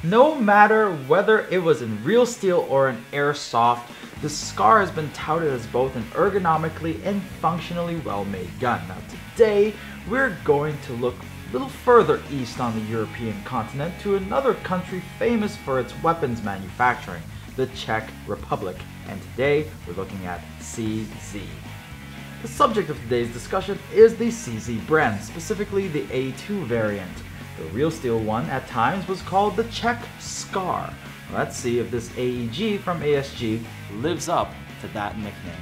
No matter whether it was in real steel or in airsoft, the SCAR has been touted as both an ergonomically and functionally well-made gun. Now today, we're going to look a little further east on the European continent to another country famous for its weapons manufacturing, the Czech Republic. And today, we're looking at CZ. The subject of today's discussion is the CZ Bren, specifically the A2 variant. The real steel one at times was called the Czech SCAR. Let's see if this AEG from ASG lives up to that nickname.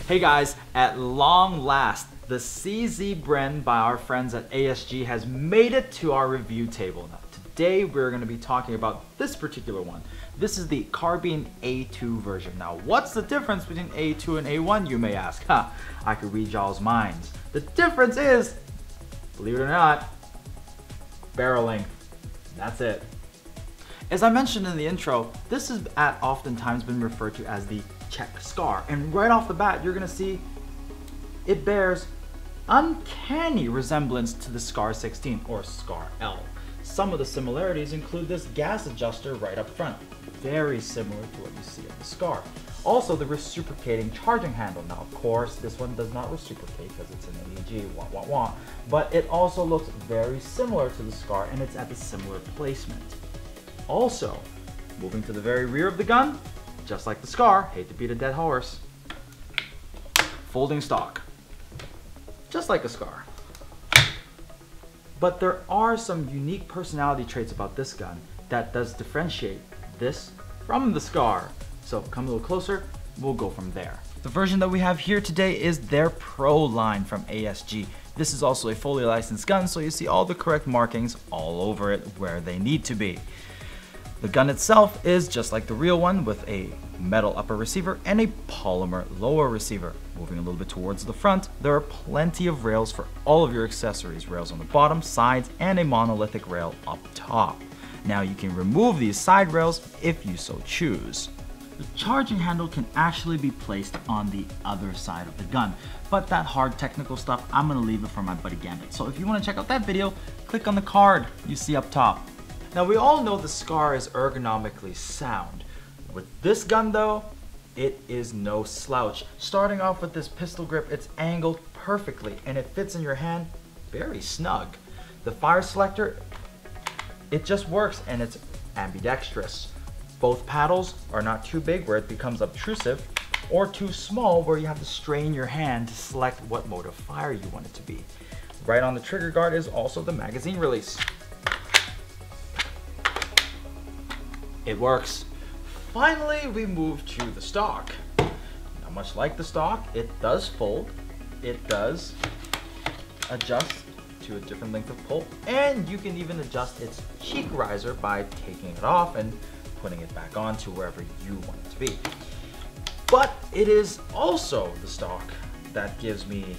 Hey guys, at long last, the CZ Bren by our friends at ASG has made it to our review table. Now, today we're going to be talking about this particular one. This is the carbine A2 version. Now, what's the difference between A2 and A1, you may ask? I could read y'all's minds. The difference is, believe it or not, barrel length. That's it. As I mentioned in the intro, this has oftentimes been referred to as the Czech SCAR. And right off the bat, you're gonna see it bears uncanny resemblance to the SCAR 16 or SCAR L. Some of the similarities include this gas adjuster right up front, very similar to what you see at the SCAR. Also, the reciprocating charging handle. Now, of course, this one does not reciprocate because it's an AEG, but it also looks very similar to the SCAR and it's at the similar placement. Also, moving to the very rear of the gun, just like the SCAR, hate to beat a dead horse, folding stock, just like a SCAR. But there are some unique personality traits about this gun that does differentiate this from the SCAR. So come a little closer, we'll go from there. The version that we have here today is their Pro line from ASG. This is also a fully licensed gun, so you see all the correct markings all over it where they need to be. The gun itself is just like the real one with a metal upper receiver and a polymer lower receiver. Moving a little bit towards the front, there are plenty of rails for all of your accessories. Rails on the bottom, sides, and a monolithic rail up top. Now you can remove these side rails if you so choose. The charging handle can actually be placed on the other side of the gun, but that hard technical stuff, I'm gonna leave it for my buddy Gambit. So if you wanna check out that video, click on the card you see up top. Now we all know the SCAR is ergonomically sound. With this gun though, it is no slouch. Starting off with this pistol grip, it's angled perfectly and it fits in your hand very snug. The fire selector, it just works and it's ambidextrous. Both paddles are not too big where it becomes obtrusive or too small where you have to strain your hand to select what mode of fire you want it to be. Right on the trigger guard is also the magazine release. It works. Finally, we move to the stock. Now, much like the stock, it does fold, it does adjust to a different length of pull, and you can even adjust its cheek riser by taking it off and putting it back on to wherever you want it to be. But it is also the stock that gives me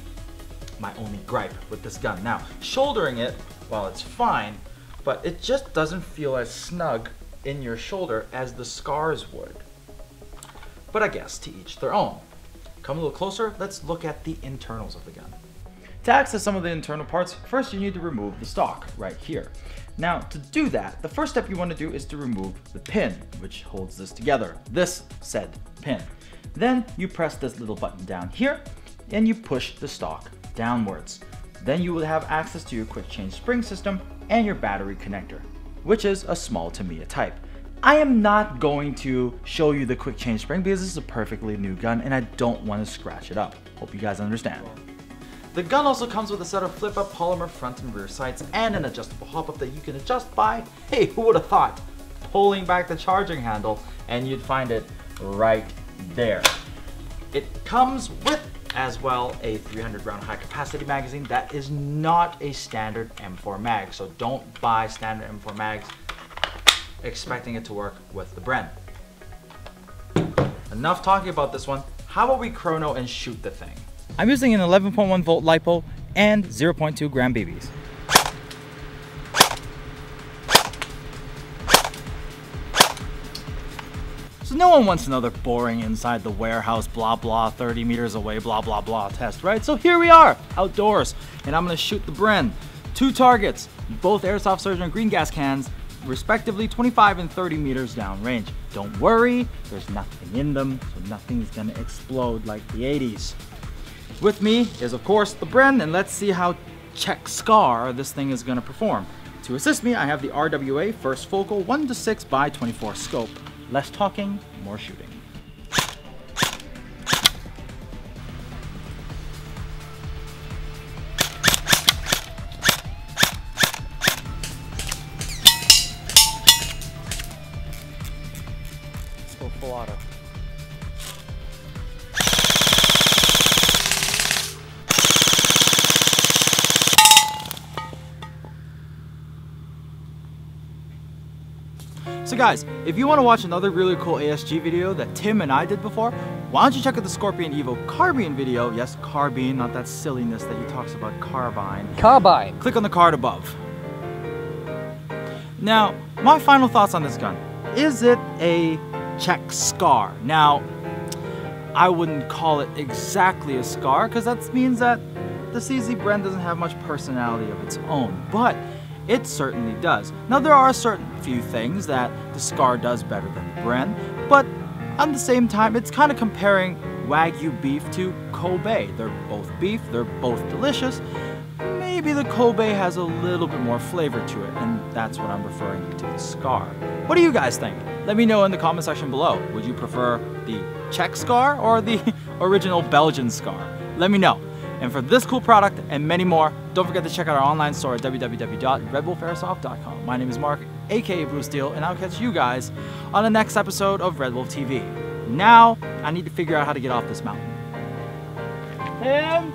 my only gripe with this gun. Now, shouldering it, well, it's fine, but it just doesn't feel as snug in your shoulder as the SCARs would. But I guess to each their own. Come a little closer, let's look at the internals of the gun. To access some of the internal parts, first you need to remove the stock right here. Now to do that, the first step you want to do is to remove the pin, which holds this together, this said pin. Then you press this little button down here and you push the stock downwards. Then you will have access to your quick change spring system and your battery connector, which is a small Tamiya type. I am not going to show you the quick change spring because this is a perfectly new gun and I don't want to scratch it up. Hope you guys understand. The gun also comes with a set of flip-up polymer front and rear sights and an adjustable hop-up that you can adjust by, hey, who would have thought, pulling back the charging handle and you'd find it right there. It comes with as well a 300 round high capacity magazine that is not a standard M4 mag, so don't buy standard M4 mags expecting it to work with the Bren. Enough talking about this one, how about we chrono and shoot the thing? I'm using an 11.1 volt LiPo and 0.2 gram BBs. So no one wants another boring inside the warehouse, blah blah, 30 meters away, blah blah blah test, right? So here we are, outdoors, and I'm gonna shoot the Bren. 2 targets, both airsoft surgeon green gas cans, respectively 25 and 30 meters downrange. Don't worry, there's nothing in them, so nothing's gonna explode like the 80s. With me is of course the Bren, and let's see how Czech SCAR this thing is gonna perform. To assist me, I have the RWA first focal 1:6x24 scope. Less talking, more shooting. Let's go full auto. So guys, if you want to watch another really cool ASG video that Tim and I did before, why don't you check out the Scorpion Evo Carbine video. Yes, carbine, not that silliness that he talks about, carbine. Carbine. Click on the card above. Now, my final thoughts on this gun. Is it a Czech SCAR? Now, I wouldn't call it exactly a SCAR, because that means that the CZ Bren doesn't have much personality of its own, but it certainly does. Now there are certain few things that the SCAR does better than the Bren, but at the same time it's kind of comparing Wagyu beef to Kobe. They're both beef, they're both delicious. Maybe the Kobe has a little bit more flavor to it, and that's what I'm referring to the SCAR. What do you guys think? Let me know in the comment section below. Would you prefer the Czech SCAR or the original Belgian SCAR? Let me know. And for this cool product and many more, don't forget to check out our online store at www.redwolfairsoft.com. My name is Mark, aka Bruce Steele, and I'll catch you guys on the next episode of RedWolf TV. Now, I need to figure out how to get off this mountain. Tim?